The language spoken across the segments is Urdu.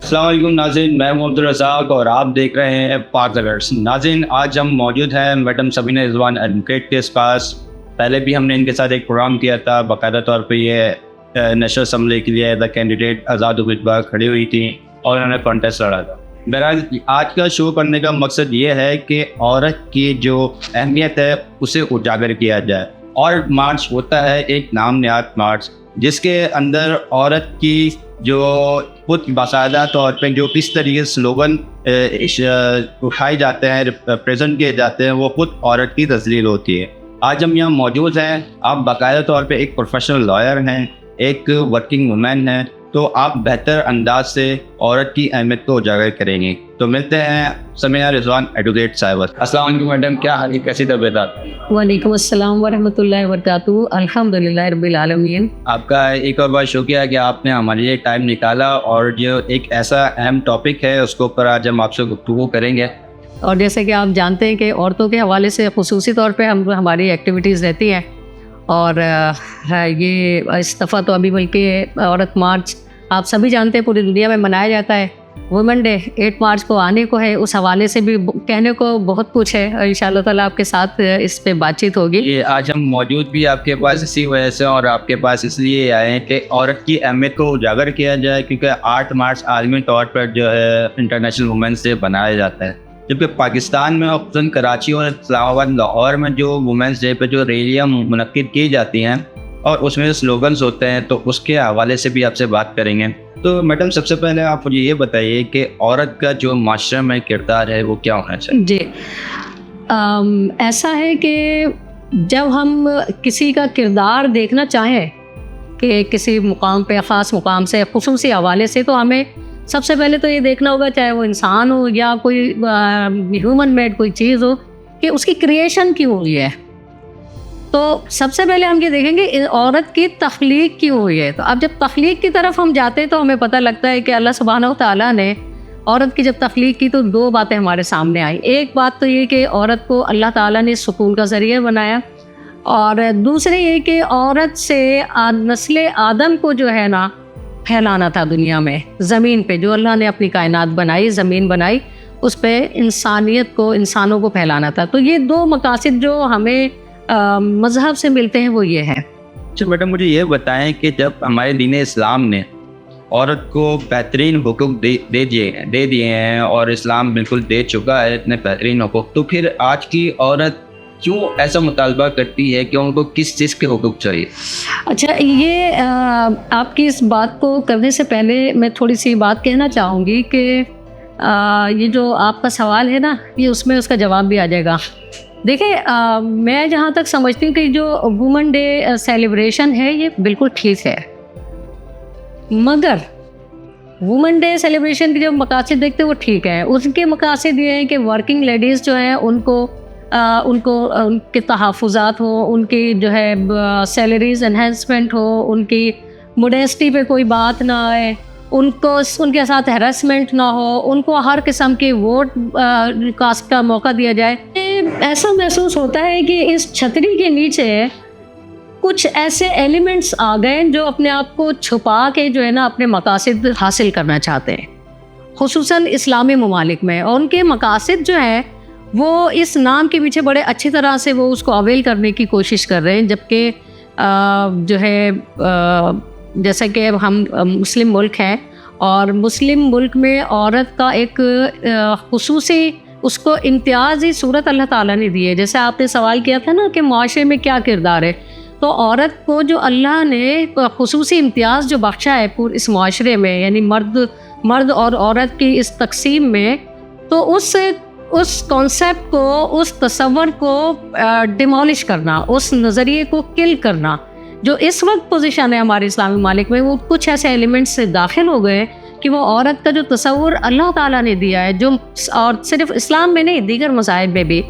السلام علیکم ناظرین، میں ہوں عبدالرزاق اور آپ دیکھ رہے ہیں پاک الرٹس۔ ناظرین، آج ہم موجود ہیں میڈم سبینہ رضوان ایڈوکیٹ کے پاس۔ پہلے بھی ہم نے ان کے ساتھ ایک پروگرام کیا تھا، باقاعدہ طور پہ یہ نیشنل اسمبلی کے لیے ایز اے کینڈیڈیٹ آزاد امیدوار کھڑی ہوئی تھیں اور انہوں نے کانٹیسٹ لڑا تھا۔ بہرحال آج کا شو کرنے کا مقصد یہ ہے کہ عورت کی جو اہمیت ہے اسے اجاگر کیا جائے، اور مارچ ہوتا ہے ایک نام نہاد مارچ، جس کے اندر عورت کی جو خود باقاعدہ طور پہ جو اس طریقے سے سلوگن اٹھائے جاتے ہیں، ریپرزینٹ کیے جاتے ہیں، وہ خود عورت کی تذلیل ہوتی ہے۔ آج ہم یہاں موجود ہیں، آپ باقاعدہ طور پہ ایک پروفیشنل لائر ہیں، ایک ورکنگ وومین ہیں، تو آپ بہتر انداز سے عورت کی اہمیت کو اجاگر کریں گے۔ تو ملتے ہیں سبینہ رضوان ایڈوکیٹ صاحبہ۔ السلام علیکم میڈم، کیا حال ہے، کیسی طبیعت ہے؟ وعلیکم السلام ورحمۃ اللہ وبرکاتہ۔ الحمدللہ رب العالمین۔ آپ کا ایک اور بار شکریہ کہ آپ نے ہمارے لیے ٹائم نکالا، اور جو ایک ایسا اہم ٹاپک ہے اس کے اوپر آج ہم آپ سے گفتگو کریں گے۔ اور جیسے کہ آپ جانتے ہیں کہ عورتوں کے حوالے سے خصوصی طور پہ ہماری ایکٹیویٹیز رہتی ہیں، اور یہ اس دفعہ تو ابھی بلکہ عورت مارچ آپ سبھی جانتے ہیں پوری دنیا میں منایا جاتا ہے۔ وومن ڈے 8 مارچ کو آنے کو ہے، اس حوالے سے بھی کہنے کو بہت کچھ ہے، اور انشاءاللہ تعالیٰ آپ کے ساتھ اس پہ بات چیت ہوگی۔ یہ آج ہم موجود بھی آپ کے پاس اسی وجہ سے، اور آپ کے پاس اس لیے آئے ہیں کہ عورت کی اہمیت کو اجاگر کیا جائے، کیونکہ 8 مارچ عالمی طور پر جو ہے انٹرنیشنل وومنس ڈے بنایا جاتا ہے، جبکہ پاکستان میں خصوصاً کراچی اور اسلام آباد لاہور میں جو وومنس ڈے پہ جو ریلیاں منعقد کی جاتی ہیں اور اس میں جو سلوگنز ہوتے ہیں، تو اس کے حوالے سے بھی آپ سے بات کریں گے۔ تو میڈم، سب سے پہلے آپ مجھے یہ بتائیے کہ عورت کا جو معاشرے میں کردار ہے وہ کیا ہونا چاہیے؟ جی، ایسا ہے کہ جب ہم کسی کا کردار دیکھنا چاہیں کہ کسی مقام پہ، خاص مقام سے، خصوصی حوالے سے، تو ہمیں سب سے پہلے تو یہ دیکھنا ہوگا، چاہے وہ انسان ہو یا کوئی ہیومن میڈ کوئی چیز ہو، کہ اس کی کریشن کیوں ہوئی ہے۔ تو سب سے پہلے ہم یہ دیکھیں گے عورت کی تخلیق کیوں ہوئی ہے۔ تو اب جب تخلیق کی طرف ہم جاتے ہیں تو ہمیں پتہ لگتا ہے کہ اللہ سبحانہ و تعالیٰ نے عورت کی جب تخلیق کی تو 2 باتیں ہمارے سامنے آئیں۔ ایک بات تو یہ کہ عورت کو اللہ تعالیٰ نے سکون کا ذریعہ بنایا، اور دوسرے یہ کہ عورت سے نسل آدم کو جو ہے نا پھیلانا تھا دنیا میں، زمین پہ جو اللہ نے اپنی کائنات بنائی، زمین بنائی، اس پہ انسانیت کو، انسانوں کو پھیلانا تھا۔ تو یہ 2 مقاصد جو ہمیں مذہب سے ملتے ہیں وہ یہ ہیں۔ اچھا میڈم، مجھے یہ بتائیں کہ جب ہمارے دین اسلام نے عورت کو بہترین حقوق دے دیے ہیں، اور اسلام بالکل دے چکا ہے اتنے بہترین حقوق، تو پھر آج کی عورت کیوں ایسا مطالبہ کرتی ہے کہ ان کو کس چیز کے حقوق چاہیے؟ اچھا، یہ آپ کی اس بات کو کرنے سے پہلے میں تھوڑی سی بات کہنا چاہوں گی کہ یہ جو آپ کا سوال ہے نا، یہ اس میں اس کا جواب بھی آ جائے گا۔ دیکھیں، میں جہاں تک سمجھتی ہوں کہ جو وومن ڈے سیلیبریشن ہے یہ بالکل ٹھیک ہے، مگر وومن ڈے سیلیبریشن کے جو مقاصد دیکھتے ہیں وہ ٹھیک ہے۔ ان کے مقاصد یہ ہیں کہ ورکنگ لیڈیز جو ہیں ان ان کے تحفظات ہوں، ان کی جو ہے سیلریز انہینسمنٹ ہو، ان کی موڈیسٹی پہ کوئی بات نہ آئے، ان کے ساتھ ہیراسمنٹ نہ ہو، ان کو ہر قسم کے ووٹ کاسٹ کا موقع دیا جائے۔ ایسا محسوس ہوتا ہے کہ اس چھتری کے نیچے کچھ ایسے ایلیمنٹس آ گئے جو اپنے آپ کو چھپا کے جو ہے نا اپنے مقاصد حاصل کرنا چاہتے ہیں، خصوصاً اسلامی ممالک میں، اور ان کے مقاصد جو ہیں وہ اس نام کے پیچھے بڑے اچھی طرح سے وہ اس کو اویل کرنے کی کوشش کر رہے ہیں، جبکہ جو ہے جیسا کہ ہم مسلم ملک ہیں، اور مسلم ملک میں عورت کا ایک خصوصی اس کو امتیازی صورت اللہ تعالیٰ نے دی ہے۔ جیسے آپ نے سوال کیا تھا نا کہ معاشرے میں کیا کردار ہے، تو عورت کو جو اللہ نے خصوصی امتیاز جو بخشا ہے پورے اس معاشرے میں، یعنی مرد اور عورت کی اس تقسیم میں، تو اس کانسیپٹ کو، اس تصور کو ڈیمولش کرنا، اس نظریے کو کل کرنا، جو اس وقت پوزیشن ہے ہمارے اسلامی ممالک میں، وہ کچھ ایسے ایلیمنٹس سے داخل ہو گئے کہ وہ عورت کا جو تصور اللہ تعالیٰ نے دیا ہے، جو اور صرف اسلام میں نہیں دیگر مذاہب میں بھی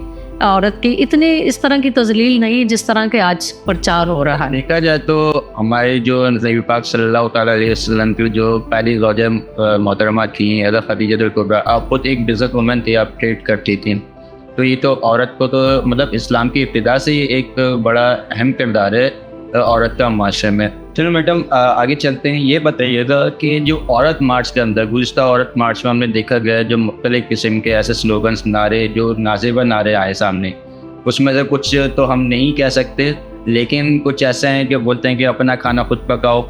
عورت کی اتنی اس طرح کی تذلیل نہیں جس طرح کے آج پرچار ہو رہا ہے۔ دیکھا جائے تو ہمارے جو نبی پاک صلی اللہ تعالیٰ علیہ وسلم کی جو پہلی زوجہ محترمہ تھیں حضرت خدیجہ الکبریٰ، آپ خود ایک بزنس وومن تھی، آپ ٹریڈ کرتی تھیں، تو یہ تو عورت کو تو مطلب اسلام کی ابتدا سے ہی ایک بڑا اہم کردار ہے عورت کا معاشرے میں۔ چلو میڈم آگے چلتے ہیں. یہ بتائیے گا کہ جو عورت مارچ کے اندر گزشتہ عورت مارچ میں ہم نے دیکھا گیا جو مختلف قسم کے ایسے سلوگنس نعرے جو نازیبہ نعرے آئے سامنے, اس میں سے کچھ تو ہم نہیں کہہ سکتے, لیکن کچھ ایسے ہیں کہ بولتے ہیں کہ اپنا کھانا خود پکاؤ,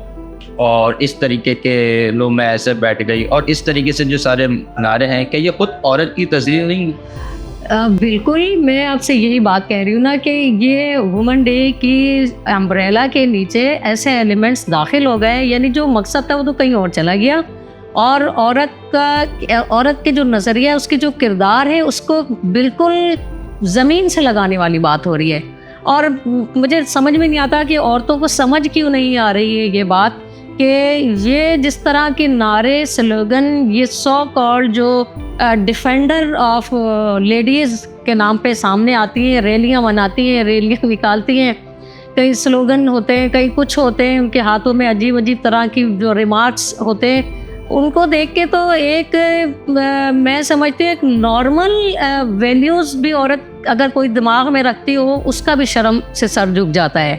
اور اس طریقے کے لوگ میں ایسے بیٹھ گئی, اور اس طریقے سے جو سارے نعرے ہیں کہ یہ خود عورت کی تزلیل نہیں؟ بالکل, میں آپ سے یہی بات کہہ رہی ہوں نا کہ یہ وومن ڈے کی امبریلا کے نیچے ایسے ایلیمنٹس داخل ہو گئے, یعنی جو مقصد تھا وہ تو کہیں اور چلا گیا, اور عورت کے جو نظریہ اس کے جو کردار ہے اس کو بالکل زمین سے لگانے والی بات ہو رہی ہے. اور مجھے سمجھ میں نہیں آتا کہ عورتوں کو سمجھ کیوں نہیں آ رہی ہے یہ بات کہ یہ جس طرح کے نعرے سلوگن یہ سو کالڈ جو ڈیفینڈر آف لیڈیز کے نام پہ سامنے آتی ہیں, ریلیاں مناتی ہیں, ریلیاں نکالتی ہیں, کئی سلوگن ہوتے ہیں, کئی کچھ ہوتے ہیں, ان کے ہاتھوں میں عجیب عجیب طرح کی جو ریمارکس ہوتے ہیں, ان کو دیکھ کے تو ایک میں سمجھتی ہوں ایک نارمل ویلیوز بھی عورت اگر کوئی دماغ میں رکھتی ہو اس کا بھی شرم سے سر جھک جاتا ہے.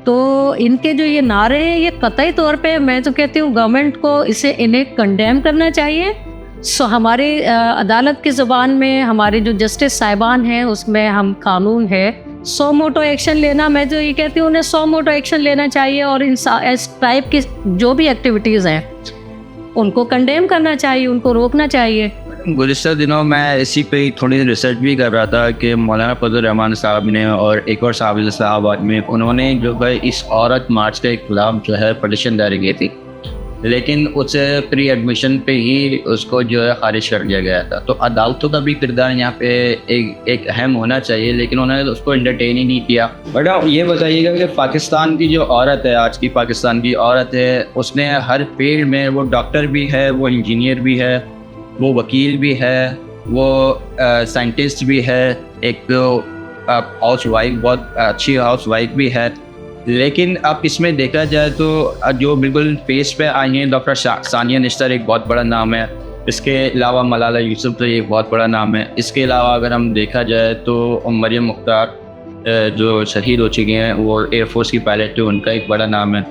تو ان کے جو یہ نعرے ہیں یہ قطعی طور پہ میں تو کہتی ہوں گورنمنٹ کو انہیں کنڈیم کرنا چاہیے. ہماری عدالت کی زبان میں ہمارے جو جسٹس صاحبان ہیں اس میں ہم قانون ہے 100 موٹو ایکشن لینا, میں تو یہ کہتی ہوں انہیں 100 موٹو ایکشن لینا چاہیے, اور اس ٹائپ کی جو بھی ایکٹیویٹیز ہیں ان کو کنڈیم کرنا چاہیے, ان کو روکنا چاہیے. گزشتہ دنوں میں اسی پہ تھوڑی ریسرچ بھی کر رہا تھا کہ مولانا فضل الرحمان صاحب نے اور ایک اور صاحب آدمی انہوں نے جو ہے اس عورت مارچ کے خلاف جو ہے پٹیشن دائر کی تھی, لیکن اسے پری ایڈمیشن پہ ہی اس کو جو ہے خارج کر دیا گیا تھا. تو عدالتوں کا بھی کردار یہاں پہ ایک اہم ہونا چاہیے, لیکن انہوں نے اس کو انٹرٹین ہی نہیں کیا. بٹ یہ بتائیے گا کہ پاکستان کی جو عورت ہے, آج کی پاکستان کی عورت ہے, اس نے ہر فیلڈ میں, وہ ڈاکٹر بھی ہے, وہ انجینئر بھی ہے, وہ وکیل بھی ہے, وہ سائنٹسٹ بھی ہے, ایک ہاؤس وائف, بہت اچھی ہاؤس وائف بھی ہے. لیکن اب اس میں دیکھا جائے تو جو بالکل فیس پہ آئی ہیں ڈاکٹر ثانیہ نشتر ایک بہت بڑا نام ہے, اس کے علاوہ ملالہ یوسف تو ایک بہت بڑا نام ہے. اس کے علاوہ اگر ہم دیکھا جائے تو مریم مختار جو شہید ہو چکی ہیں, وہ ایئر فورس کی پائلٹ ہے, ان کا ایک بڑا نام ہے.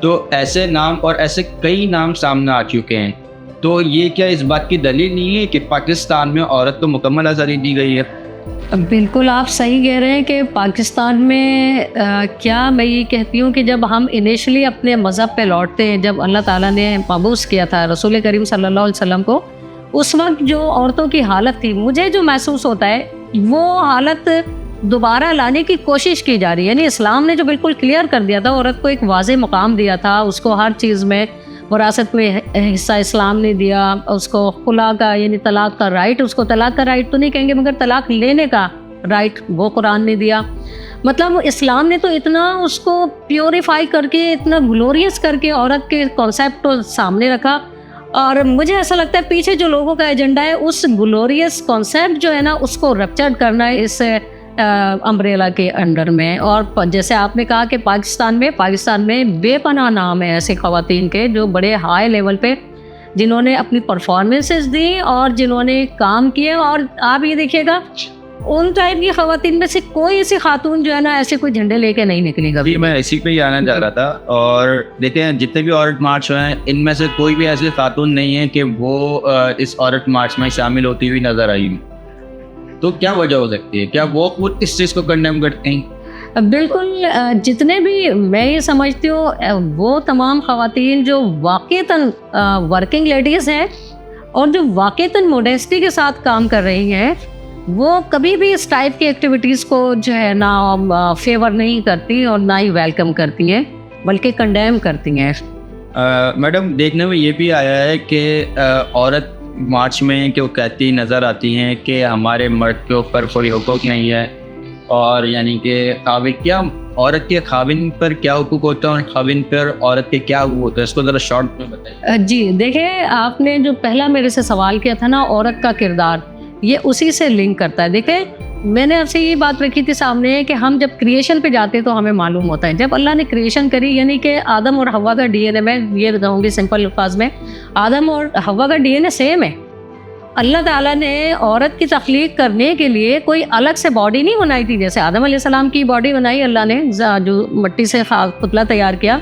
تو ایسے نام اور ایسے کئی نام سامنے آ چکے ہیں. تو یہ کیا اس بات کی دلیل نہیں ہے کہ پاکستان میں عورت کو مکمل آزادی دی گئی ہے؟ بالکل آپ صحیح کہہ رہے ہیں کہ پاکستان میں کیا میں یہ کہتی ہوں کہ جب ہم انیشلی اپنے مذہب پہ لوٹتے ہیں, جب اللہ تعالیٰ نے مبعوث کیا تھا رسول کریم صلی اللہ علیہ وسلم کو, اس وقت جو عورتوں کی حالت تھی, مجھے جو محسوس ہوتا ہے وہ حالت دوبارہ لانے کی کوشش کی جا رہی ہے. یعنی اسلام نے جو بالکل کلیئر کر دیا تھا, عورت کو ایک واضح مقام دیا تھا, اس کو ہر چیز میں وراثت میں حصہ اسلام نے دیا, اس کو خلا کا یعنی طلاق کا رائٹ, اس کو طلاق کا رائٹ تو نہیں کہیں گے مگر طلاق لینے کا رائٹ وہ قرآن نے دیا. مطلب اسلام نے تو اتنا اس کو پیوریفائی کر کے, اتنا گلوریس کر کے عورت کے کانسیپٹ کو سامنے رکھا, اور مجھے ایسا لگتا ہے پیچھے جو لوگوں کا ایجنڈا ہے اس گلوریس کانسیپٹ جو ہے نا اس کو رپچر کرنا ہے اس امبریلا کے انڈر میں. اور جیسے آپ نے کہا کہ پاکستان میں بے پناہ نام ہے ایسے خواتین کے جو بڑے ہائی لیول پہ جنہوں نے اپنی پرفارمنسز دی اور جنہوں نے کام کیے. اور آپ یہ دیکھیے گا ان ٹائپ کی خواتین میں سے کوئی ایسی خاتون جو ہے نا ایسے کوئی جھنڈے لے کے نہیں نکلی گا. جی میں اسی پہ ہی آنا چاہ رہا تھا. اور دیکھیں جتنے بھی عورت مارچ ہوئے ہیں ان میں سے کوئی بھی ایسی خاتون نہیں ہے کہ وہ اس عورت مارچ میں شامل ہوتی ہوئی نظر آئی. تو کیا وجہ ہو سکتی ہے؟ کیا وہ خود اس چیز کو کنڈیم کرتے ہیں؟ بالکل, جتنے بھی میں یہ سمجھتی ہوں وہ تمام خواتین جو واقعتاً ورکنگ لیڈیز ہیں اور جو واقعتاً موڈیسٹی کے ساتھ کام کر رہی ہیں, وہ کبھی بھی اس ٹائپ کی ایکٹیویٹیز کو جو ہے نا فیور نہیں کرتی اور نہ ہی ویلکم کرتی ہیں بلکہ کنڈیم کرتی ہیں. میڈم دیکھنے میں یہ بھی آیا ہے کہ عورت مارچ میں کہ وہ کہتی نظر آتی ہیں کہ ہمارے مرد کے اوپر کوئی حقوق نہیں ہے, اور یعنی کہ کیا عورت کے خاوند پر کیا حقوق ہوتا ہے اور خاوند پر عورت کے کیا حقوق ہوتا ہے, اس کو ذرا شارٹ میں بتائیے. جی دیکھیں, آپ نے جو پہلا میرے سے سوال کیا تھا نا عورت کا کردار, یہ اسی سے لنک کرتا ہے. دیکھیں میں نے آپ سے یہ بات رکھی تھی سامنے کہ ہم جب کریشن پہ جاتے تو ہمیں معلوم ہوتا ہے جب اللہ نے کریشن کری, یعنی کہ آدم اور حوا کا ڈی این اے, میں یہ بتاؤں گی سمپل الفاظ میں, آدم اور حوا کا ڈی این اے سیم ہے. اللہ تعالیٰ نے عورت کی تخلیق کرنے کے لیے کوئی الگ سے باڈی نہیں بنائی تھی. جیسے آدم علیہ السلام کی باڈی بنائی اللہ نے, جو مٹی سے پتلا تیار کیا,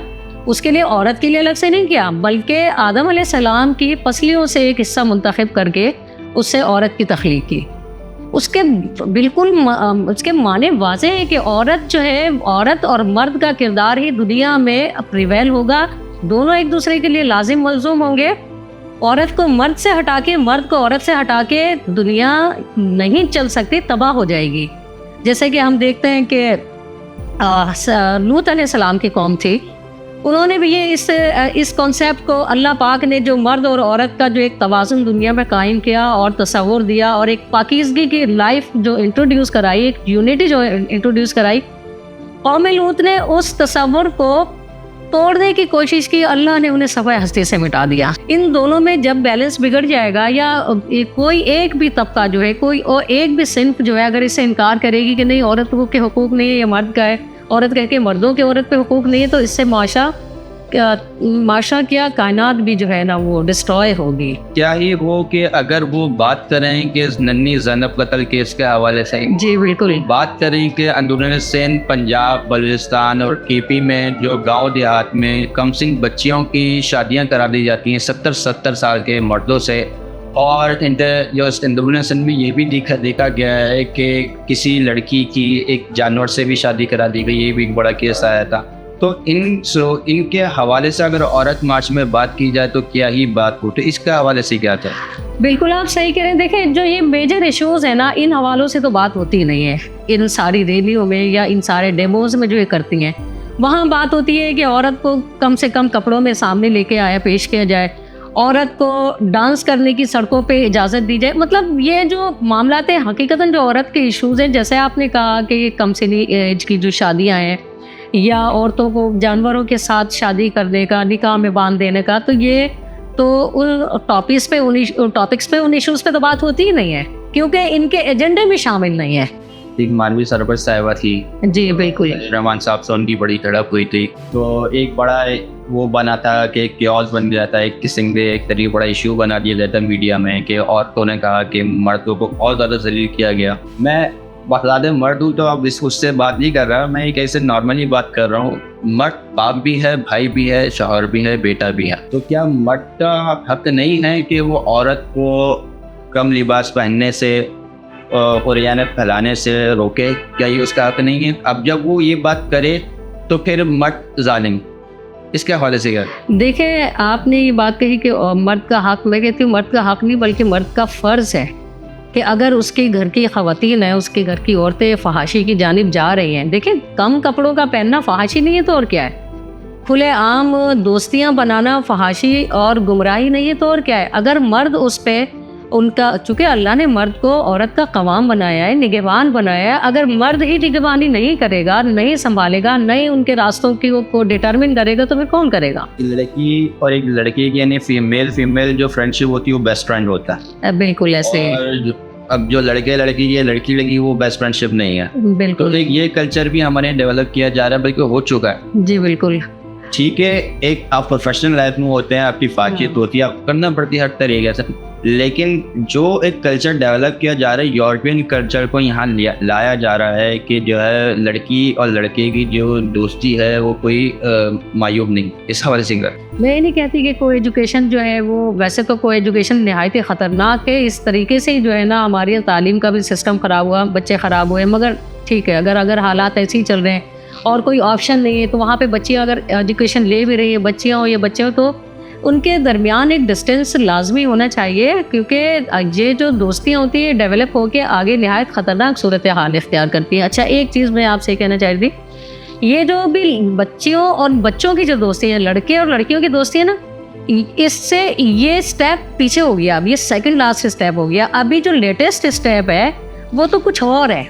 اس کے لیے عورت کے لیے الگ سے نہیں کیا، بلکہ آدم علیہ السلام کی پسلیوں سے ایک حصہ منتخب کر کے اس سے عورت کی تخلیق کی. اس کے بالکل اس کے معنی واضح ہے کہ عورت جو ہے، عورت اور مرد کا کردار ہی دنیا میں پریویل ہوگا، دونوں ایک دوسرے کے لیے لازم ملزوم ہوں گے. عورت کو مرد سے ہٹا کے، مرد کو عورت سے ہٹا کے دنیا نہیں چل سکتی، تباہ ہو جائے گی. جیسے کہ ہم دیکھتے ہیں کہ لوط علیہ السلام کی قوم تھی، انہوں نے بھی یہ اس کانسیپٹ کو، اللہ پاک نے جو مرد اور عورت کا جو ایک توازن دنیا میں قائم کیا اور تصور دیا اور ایک پاکیزگی کی لائف جو انٹروڈیوس کرائی، ایک یونٹی جو انٹروڈیوس کرائی، قوم لوط نے اس تصور کو توڑنے کی کوشش کی، اللہ نے انہیں صفحہ ہستی سے مٹا دیا. ان دونوں میں جب بیلنس بگڑ جائے گا، یا کوئی ایک بھی طبقہ جو ہے، کوئی اور ایک بھی صنف جو ہے اگر اس سے انکار کرے گی کہ نہیں عورت کے حقوق نہیں ہے، یہ مرد کا ہے، عورت کہہ کے مردوں کے عورت پہ حقوق نہیں ہے، تو اس سے معاشرہ کیا کائنات بھی جو ہے نا وہ ڈسٹروائے ہوگی. کیا ہی وہ کہ اگر وہ بات کریں کہ ننھی زینب قتل کیس کے حوالے سے، جی بالکل، بات کریں کہ اندرون سندھ، پنجاب، بلوچستان اور کے پی میں جو گاؤں دیہات میں کم سن بچیوں کی شادیاں کرا دی جاتی ہیں 70 سال کے مردوں سے، اور اندرون سندھ میں یہ بھی دیکھا گیا ہے کہ کسی لڑکی کی ایک جانور سے بھی شادی کرا دی گئی، یہ بھی ایک بڑا کیس آیا تھا. تو ان کے حوالے سے اگر عورت مارچ میں بات کی جائے تو کیا ہی بات ہو، تو اس کے حوالے سے کیا تھا؟ بالکل آپ صحیح کہہ رہے ہیں. دیکھیں جو یہ میجر ایشوز ہیں نا، ان حوالوں سے تو بات ہوتی نہیں ہے. ان ساری ریلیوں میں یا ان سارے ڈیموز میں جو یہ کرتی ہیں، وہاں بات ہوتی ہے کہ عورت کو کم سے کم کپڑوں میں سامنے لے کے آیا پیش کیا جائے، عورت کو ڈانس کرنے کی سڑکوں پہ اجازت دی جائے. مطلب یہ جو معاملات ہیں حقیقتاً جو عورت کے ایشوز ہیں، جیسے آپ نے کہا کہ کم سنی ایج کی جو شادیاں ہیں، یا عورتوں کو جانوروں کے ساتھ شادی کرنے کا، نکاح میں باندھ دینے کا، تو یہ تو ان ٹاپکس پہ ان ایشوز پہ تو بات ہوتی ہی نہیں ہے، کیونکہ ان کے ایجنڈے میں شامل نہیں ہے. ایک مانوی سرپرست صاحبہ تھی، جی بالکل، رحمان صاحب سے ان کی بڑی تڑپ ہوئی تھی، تو ایک بڑا وہ بنا تھا کہ ایک کیوس بن گیا تھا، ایک قسم کے ایک طریقے بڑا ایشو بنا دیا جاتا میڈیا میں کہ عورتوں نے کہا کہ مردوں کو اور زیادہ ذلیل کیا گیا. میں بخلاد مرد ہوں تو اب اس سے بات نہیں کر رہا، میں ایک ایسے نارملی بات کر رہا ہوں. مرد باپ بھی ہے، بھائی بھی ہے، شوہر بھی ہے، بیٹا بھی ہے. تو کیا مرد کا حق نہیں ہے کہ وہ عورت کو کم لباس پہننے سے اور یانت پھیلانے سے روکے؟ کیا یہ اس کا حق نہیں ہے؟ اب جب وہ یہ بات کرے تو پھر مرد ظالم، اس کے حوالے سے کیا؟ دیکھیں آپ نے یہ بات کہی کہ مرد کا حق، میں کہتی ہوں مرد کا حق نہیں بلکہ مرد کا فرض ہے کہ اگر اس کے گھر کی خواتین ہیں، اس کے گھر کی عورتیں فحاشی کی جانب جا رہی ہیں، دیکھیں کم کپڑوں کا پہننا فحاشی نہیں ہے تو اور کیا ہے؟ کھلے عام دوستیاں بنانا فحاشی اور گمراہی نہیں ہے تو اور کیا ہے؟ اگر مرد اس پہ ان کا، چونکہ اللہ نے مرد کو عورت کا قوام بنایا ہے، نگہبان بنایا ہے، اگر مرد ہی نگہبانی نہیں کرے گا، نہیں سنبھالے گا، نہیں ان کے راستوں کو ڈٹرمن کرے گا، تو پھر کون کرے گا؟ لڑکی اور ایک لڑکی کی یعنی فیمیل جو فرینڈشپ ہوتی ہے وہ بیسٹ فرینڈ ہوتا ہے. بالکل ایسے. اب جو لڑکے لڑکی یہ لڑکی وہ بیسٹ فرینڈ شپ نہیں ہے. بالکل. تو یہ کلچر بھی ہمارے ڈیولپ کیا جا رہا ہے، بلکہ ہو چکا ہے. جی بالکل. ٹھیک ہے، ایک آپ پروفیشنل لائف میں ہوتے ہیں، آپ کی فاقیت ہوتی ہے، آپ کرنا پڑتی ہے ہر طریقے سے، لیکن جو ایک کلچر ڈیولپ کیا جا رہا ہے، یورپین کلچر کو یہاں لایا جا رہا ہے کہ جو ہے لڑکی اور لڑکے کی جو دوستی ہے وہ کوئی معیوب نہیں. اس حوالے سے میں یہ نہیں کہتی کہ کو ایجوکیشن جو ہے وہ، ویسے تو کو ایجوکیشن نہایت ہی خطرناک ہے، اس طریقے سے جو ہے نا ہماری تعلیم کا بھی سسٹم خراب ہوا، بچے خراب ہوئے. مگر ٹھیک ہے، اگر حالات ایسے ہی چل رہے ہیں اور کوئی آپشن نہیں ہے تو وہاں پہ بچیاں اگر ایجوکیشن لے بھی رہی ہیں، بچیاں ہوں یا بچے ہوں، تو ان کے درمیان ایک ڈسٹینس لازمی ہونا چاہیے، کیونکہ یہ جو دوستیاں ہوتی ہیں ڈیولپ ہو کے آگے نہایت خطرناک صورتحال اختیار کرتی ہیں. اچھا ایک چیز میں آپ سے کہنا چاہ رہی تھی، یہ جو بھی بچیوں اور بچوں کی جو دوستی ہیں، لڑکے اور لڑکیوں کی دوستی ہے نا، اس سے یہ اسٹیپ پیچھے ہو گیا، اب یہ سیکنڈ لاسٹ اسٹیپ ہو گیا. ابھی جو لیٹسٹ اسٹیپ ہے وہ تو کچھ اور ہے،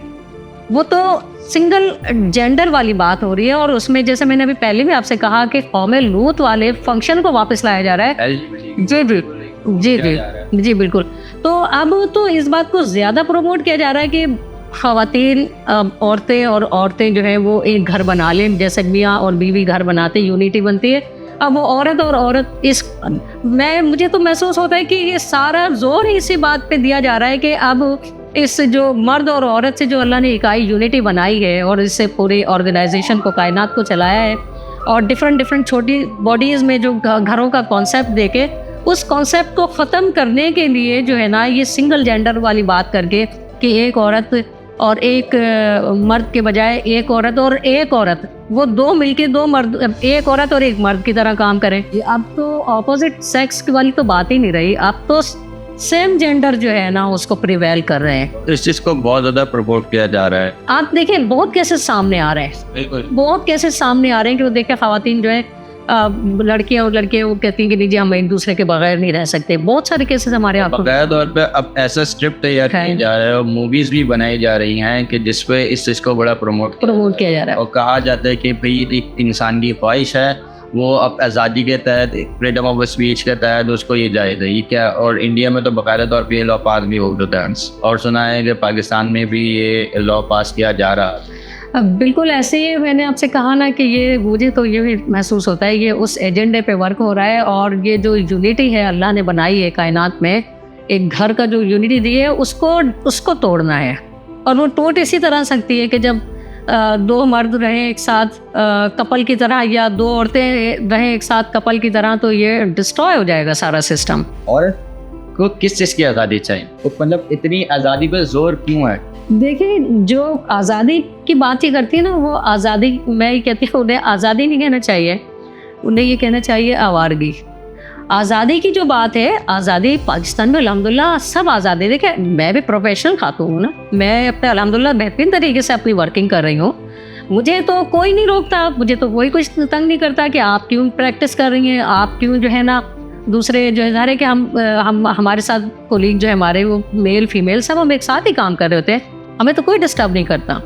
وہ تو سنگل جینڈر والی بات ہو رہی ہے، اور اس میں جیسے میں نے ابھی پہلے بھی آپ سے کہا کہ قوم لوط والے فنکشن کو واپس لایا جا رہا ہے. جی بالکل. تو اب تو اس بات کو زیادہ پروموٹ کیا جا رہا ہے کہ خواتین، عورتیں جو ہیں وہ ایک گھر بنا لیں، جیسے میاں اور بیوی گھر بناتے، یونٹی بنتی ہے. اب وہ عورت مجھے تو محسوس ہوتا ہے کہ یہ سارا زور ہی اسی بات پہ دیا جا رہا ہے کہ اب اس جو مرد اور عورت سے جو اللہ نے اکائی یونٹی بنائی ہے اور اس سے پوری آرگنائزیشن کو، کائنات کو چلایا ہے، اور ڈفرینٹ چھوٹی باڈیز میں جو گھروں کا کانسیپٹ دے کے اس کانسیپٹ کو ختم کرنے کے لیے جو ہے نا یہ سنگل جینڈر والی بات کر کے کہ ایک عورت اور ایک مرد کے بجائے ایک عورت اور ایک عورت، وہ دو مل کے دو مرد، ایک عورت اور ایک مرد کی طرح کام کریں. اب تو اپوزٹ سیکس والی تو بات ہی نہیں رہی، اب تو سیم جینڈر جو ہے نا اس کو پریویل کر رہے ہیں. اس چیز کو بہت زیادہ پروموٹ کیا جا رہا ہے. آپ دیکھیں بہت کیسز سامنے آ رہے ہیں، بالکل بہت کیسز سامنے آ رہے ہیں کہ وہ دیکھیں خواتین جو ہے لڑکیاں اور لڑکے وہ کہتی ہیں کہ نہیں جی ہم ایک دوسرے کے بغیر نہیں رہ سکتے. بہت سارے کیسز ہمارے آپ کو باقاعدہ طور پہ اب ایسا اسکرپٹ تیار کیا جا رہا ہے اور موویز بھی بنائی جا رہی ہیں کہ جس پہ اس چیز کو بڑا پروموٹ کیا جا رہا ہے اور کہا جاتا ہے کہ بھئی ایک انسان کی خواہش ہے، وہ اب آزادی کے تحت فریڈم آف اسپیچ کے تحت اس کو یہ جائز ہے. یہ کیا، اور انڈیا میں تو باقاعدہ طور پہ یہ لا پاس بھی ہو چکا ہے اور سنا ہے کہ پاکستان میں بھی یہ لا پاس کیا جا رہا ہے. بالکل ایسے ہی میں نے آپ سے کہا نا کہ یہ مجھے تو یہ بھی محسوس ہوتا ہے یہ اس ایجنڈے پہ ورک ہو رہا ہے. اور یہ جو یونٹی ہے اللہ نے بنائی ہے کائنات میں، ایک گھر کا جو یونٹی دی ہے اس کو توڑنا ہے. اور وہ ٹوٹ اسی طرح سکتی ہے کہ جب دو مرد رہیں ایک ساتھ کپل کی طرح یا دو عورتیں رہیں ایک ساتھ کپل کی طرح، تو یہ ڈسٹروائے ہو جائے گا سارا سسٹم. اور کو کس چیز کی آزادی چاہیے؟ مطلب اتنی آزادی پہ زور کیوں ہے؟ دیکھیں جو آزادی کی بات ہی کرتی ہے نا، وہ آزادی میں یہ کہتی ہوں انہیں آزادی نہیں کہنا چاہیے، انہیں یہ کہنا چاہیے آوارگی. آزادی کی جو بات ہے، آزادی پاکستان میں الحمدللہ سب آزادی. دیکھیں میں بھی پروفیشنل خاتون ہوں نا، میں اپنے الحمدللہ بہترین طریقے سے اپنی ورکنگ کر رہی ہوں. مجھے تو کوئی نہیں روکتا، مجھے تو کوئی کچھ تنگ نہیں کرتا کہ آپ کیوں پریکٹس کر رہی ہیں، آپ کیوں جو ہے نا دوسرے جو ہے ظاہر ہے کہ ہم ہمارے ساتھ کولیگ جو ہے ہمارے وہ میل فیمیل سب ہم ایک ساتھ ہی کام کر رہے ہوتے ہیں، ہمیں تو کوئی ڈسٹرب نہیں کرتا.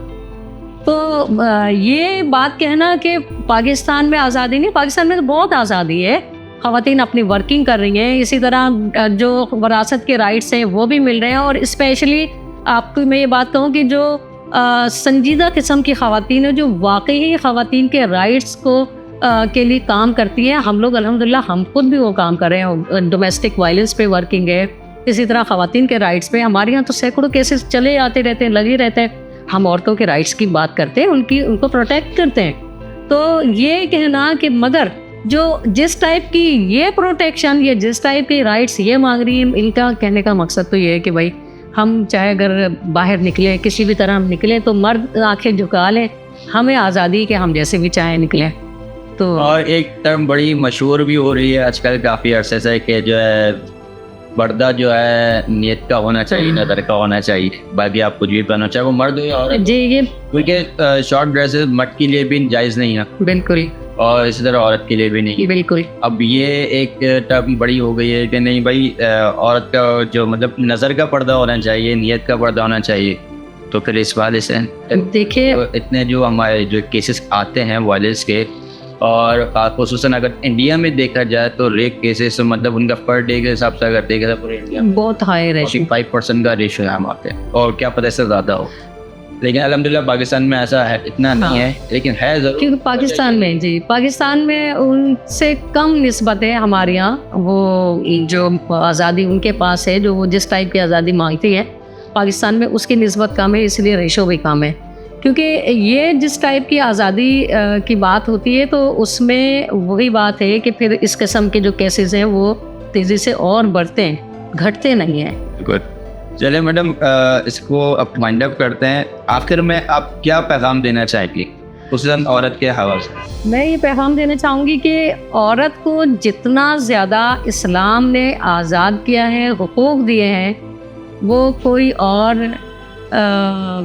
تو یہ بات کہنا کہ پاکستان میں آزادی نہیں، پاکستان میں تو بہت آزادی ہے. خواتین اپنی ورکنگ کر رہی ہیں، اسی طرح جو وراثت کے رائٹس ہیں وہ بھی مل رہے ہیں. اور اسپیشلی آپ کو میں یہ بات کہوں کہ جو سنجیدہ قسم کی خواتین ہیں جو واقعی خواتین کے رائٹس کو کے لیے کام کرتی ہیں، ہم لوگ الحمدللہ ہم خود بھی وہ کام کر رہے ہیں. ڈومیسٹک وائلنس پہ ورکنگ ہے، اسی طرح خواتین کے رائٹس پہ ہمارے یہاں تو سینکڑوں کیسز چلے آتے رہتے ہیں، لگے رہتے ہیں. ہم عورتوں کے رائٹس کی بات کرتے ہیں، ان کو پروٹیکٹ کرتے ہیں. تو یہ کہنا کہ مگر جو جس ٹائپ کی یہ پروٹیکشن یا جس ٹائپ کی رائٹس یہ مانگ رہی ہیں، ان کا کہنے کا مقصد تو یہ ہے کہ بھائی ہم چاہے اگر باہر نکلیں کسی بھی طرح ہم نکلیں تو مرد آنکھیں جھکا لیں، ہمیں آزادی کہ ہم جیسے بھی چاہیں نکلیں. تو اور ایک ٹرم بڑی مشہور بھی ہو رہی ہے آج کل کافی عرصے سے کہ جو ہے پردہ جو ہے نیت کا ہونا چاہیے، نظر کا ہونا چاہیے. باقی آپ کچھ بھی پہنو چاہے وہ مرد ہو یا عورت. جی یہ کیونکہ شارٹ ڈریسز مرد کے لیے بھی جائز نہیں ہے، بالکل، اور اسی طرح عورت کے لیے بھی نہیں. بالکل. اب یہ ایک ٹرم بڑی ہو گئی ہے کہ نہیں بھائی عورت کا جو مطلب نظر کا پردہ ہونا چاہیے، نیت کا پردہ ہونا چاہیے. تو پھر اس حوالے سے دیکھیے اتنے جو ہمارے جو کیسز آتے ہیں وائلنس کے، اور خصوصاً اگر انڈیا میں دیکھا جائے تو ریپ کیسز مطلب ان کا پر ڈے کے حساب سے اگر دیکھا جائے پورے انڈیا میں بہت ہائی ریشو، 45% کا ریشو ہے وہاں پہ، اور کیا پتہ اس سے زیادہ ہو. لیکن الحمدللہ پاکستان میں ایسا ہے اتنا نہیں ہے، لیکن ہے ضرور. کیونکہ پاکستان میں جی پاکستان میں ان سے کم نسبت ہے ہمارے یہاں، وہ جو آزادی ان کے پاس ہے جو وہ جس ٹائپ کی آزادی مانگتی ہے پاکستان میں اس کی نسبت کم ہے، اس لیے ریشو بھی کم ہے. کیونکہ یہ جس ٹائپ کی آزادی کی بات ہوتی ہے تو اس میں وہی بات ہے کہ پھر اس قسم کے جو کیسز ہیں وہ تیزی سے اور بڑھتے ہیں، گھٹتے نہیں ہیں. چلے میڈم اس کو اب وائنڈ اپ کرتے ہیں. آخر میں آپ کیا پیغام دینا چاہیں گی خصوصاً عورت کے حوالے سے؟ میں یہ پیغام دینا چاہوں گی کہ عورت کو جتنا زیادہ اسلام نے آزاد کیا ہے، حقوق دیے ہیں، وہ کوئی اور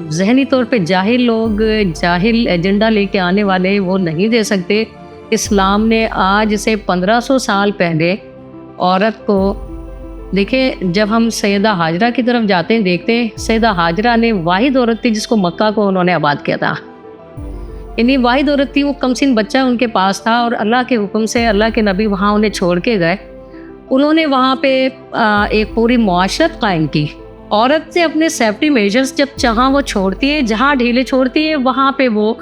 ذہنی طور پہ جاہل لوگ، جاہل ایجنڈا لے کے آنے والے وہ نہیں دے سکتے. اسلام نے آج سے 1500 سال پہلے عورت کو دیکھیں، جب ہم سیدہ حاجرہ کی طرف جاتے ہیں دیکھتے ہیں سیدہ حاجرہ نے واحد عورت تھی جس کو مکہ کو انہوں نے آباد کیا تھا. یعنی واحد عورت تھی، وہ کمسن بچہ ان کے پاس تھا اور اللہ کے حکم سے اللہ کے نبی وہاں انہیں چھوڑ کے گئے. انہوں نے وہاں پہ ایک پوری معاشرت قائم کی. عورت سے اپنے سیفٹی میجرز جب جہاں وہ چھوڑتی ہے، جہاں ڈھیلے چھوڑتی ہے، وہاں پہ وہ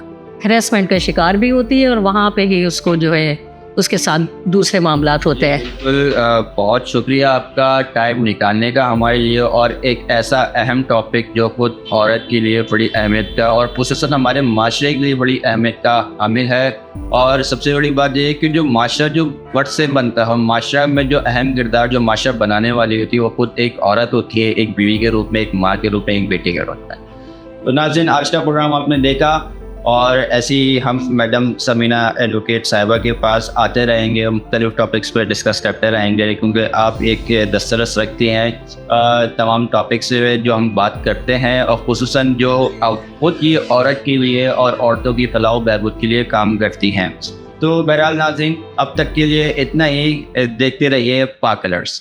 ہریسمنٹ کا شکار بھی ہوتی ہے اور وہاں پہ ہی اس کو جو ہے اس کے ساتھ دوسرے معاملات ہوتے ہیں. بالکل بہت شکریہ آپ کا ٹائم نکالنے کا ہمارے لیے، اور ایک ایسا اہم ٹاپک جو خود عورت کے لیے بڑی اہمیت کا اور خصوصاً ہمارے معاشرے کے لیے بڑی اہمیت کا حامل ہے. اور سب سے بڑی بات یہ ہے کہ جو معاشرہ جو وقت سے بنتا ہے، معاشرہ میں جو اہم کردار جو معاشرہ بنانے والی ہوتی ہے وہ خود ایک عورت ہوتی ہے، ایک بیوی کے روپ میں، ایک ماں کے روپ میں، ایک بیٹی کے روپ میں. تو ناظرین، آج کا پروگرام آپ نے دیکھا، اور ایسی ہم میڈم سمینہ ایڈوکیٹ صاحبہ کے پاس آتے رہیں گے، مختلف ٹاپکس پہ ڈسکس کرتے رہیں گے، کیونکہ آپ ایک دسترس رکھتی ہیں تمام ٹاپکس سے جو ہم بات کرتے ہیں، اور خصوصاً جو خود کی عورت کے لیے اور عورتوں کی فلاح و بہبود کے لیے کام کرتی ہیں. تو بہرحال ناظرین، اب تک کے لیے اتنا ہی. دیکھتے رہیے پاک کلرز.